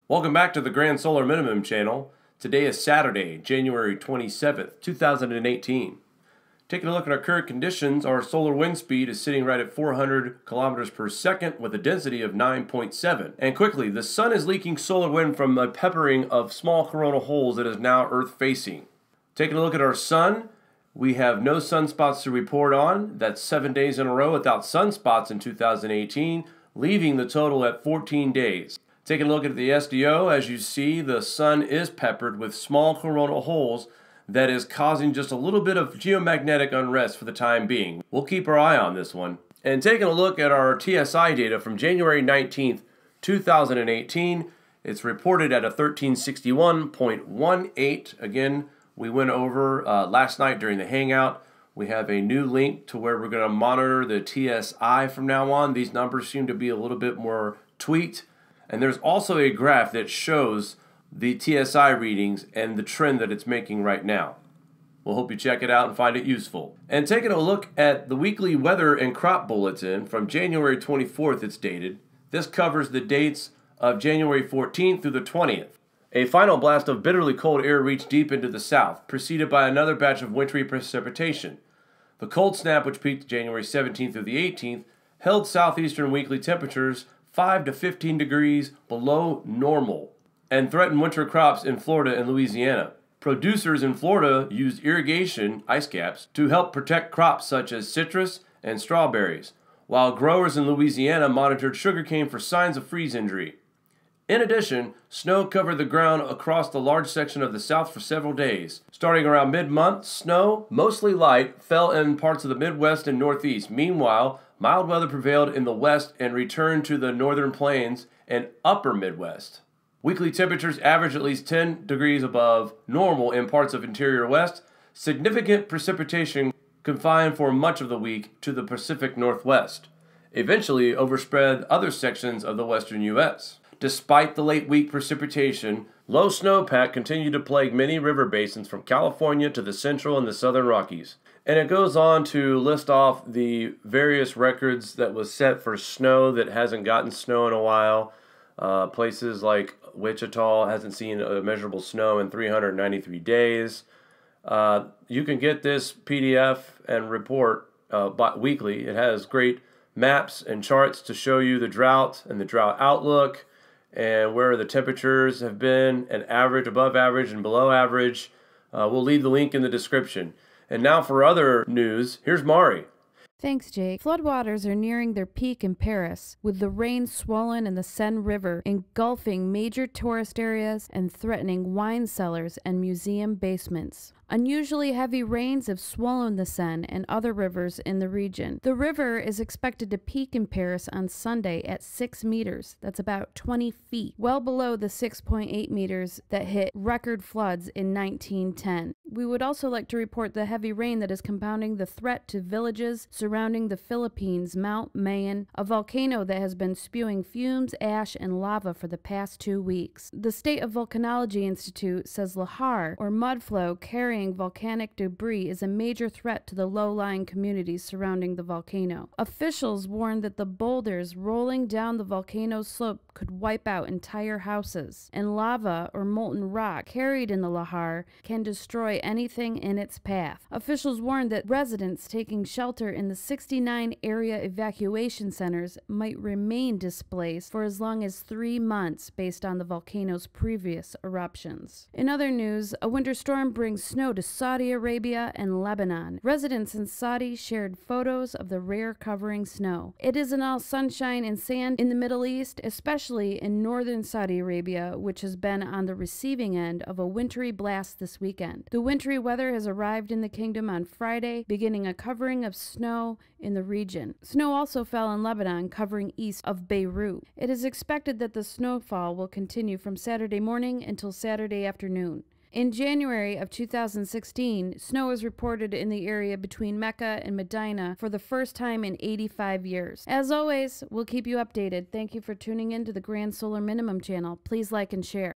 Welcome back to the Grand Solar Minimum channel. Today is Saturday, January 27th, 2018. Taking a look at our current conditions, our solar wind speed is sitting right at 400 kilometers per second with a density of 9.7. And quickly, the sun is leaking solar wind from a peppering of small coronal holes that is now Earth-facing. Taking a look at our sun, we have no sunspots to report on. That's 7 days in a row without sunspots in 2018, leaving the total at 14 days. Taking a look at the SDO, as you see, the sun is peppered with small coronal holes that is causing just a little bit of geomagnetic unrest for the time being. We'll keep our eye on this one. And taking a look at our TSI data from January 19th, 2018, it's reported at a 1361.18. Again, we went over last night during the Hangout. We have a new link to where we're going to monitor the TSI from now on. These numbers seem to be a little bit more tweaked. And there's also a graph that shows the TSI readings and the trend that it's making right now. We'll hope you check it out and find it useful. And taking a look at the weekly weather and crop bulletin from January 24th, it's dated. This covers the dates of January 14th through the 20th. A final blast of bitterly cold air reached deep into the south, preceded by another batch of wintry precipitation. The cold snap, which peaked January 17th through the 18th, held southeastern weekly temperatures 5 to 15 degrees below normal and threatened winter crops in Florida and Louisiana. Producers in Florida used irrigation, ice caps, to help protect crops such as citrus and strawberries, while growers in Louisiana monitored sugarcane for signs of freeze injury. In addition, snow covered the ground across the large section of the South for several days. Starting around mid-month, snow, mostly light, fell in parts of the Midwest and Northeast. Meanwhile, mild weather prevailed in the West and returned to the northern plains and upper Midwest. Weekly temperatures averaged at least 10 degrees above normal in parts of interior West. Significant precipitation confined for much of the week to the Pacific Northwest, eventually overspread other sections of the western U.S. Despite the late week precipitation, low snowpack continued to plague many river basins from California to the central and the southern Rockies. And it goes on to list off the various records that was set for snow that hasn't gotten snow in a while. Places like Wichita hasn't seen measurable snow in 393 days. You can get this PDF and report weekly. It has great maps and charts to show you the drought and the drought outlook and where the temperatures have been, and average, above average, and below average. We'll leave the link in the description. And now for other news, here's Mari. Thanks, Jake. Floodwaters are nearing their peak in Paris, with the rain swollen in the Seine River, engulfing major tourist areas and threatening wine cellars and museum basements. Unusually heavy rains have swollen the Seine and other rivers in the region. The river is expected to peak in Paris on Sunday at 6 meters. That's about 20 feet, well below the 6.8 meters that hit record floods in 1910. We would also like to report the heavy rain that is compounding the threat to villages surrounding the Philippines' Mount Mayon, a volcano that has been spewing fumes, ash, and lava for the past 2 weeks. The State of Volcanology Institute says Lahar, or mud flow carrying volcanic debris, is a major threat to the low-lying communities surrounding the volcano. Officials warned that the boulders rolling down the volcano's slope could wipe out entire houses, and lava or molten rock carried in the Lahar can destroy anything in its path. Officials warned that residents taking shelter in the 69 area evacuation centers might remain displaced for as long as 3 months based on the volcano's previous eruptions. In other news, a winter storm brings snow to Saudi Arabia and Lebanon. Residents in Saudi shared photos of the rare covering snow. It isn't all sunshine and sand in the Middle East, especially in northern Saudi Arabia, which has been on the receiving end of a wintry blast this weekend. The wintry weather has arrived in the kingdom on Friday, beginning a covering of snow in the region. Snow also fell in Lebanon, covering east of Beirut. It is expected that the snowfall will continue from Saturday morning until Saturday afternoon. In January of 2016, snow was reported in the area between Mecca and Medina for the first time in 85 years. As always, we'll keep you updated. Thank you for tuning in to the Grand Solar Minimum channel. Please like and share.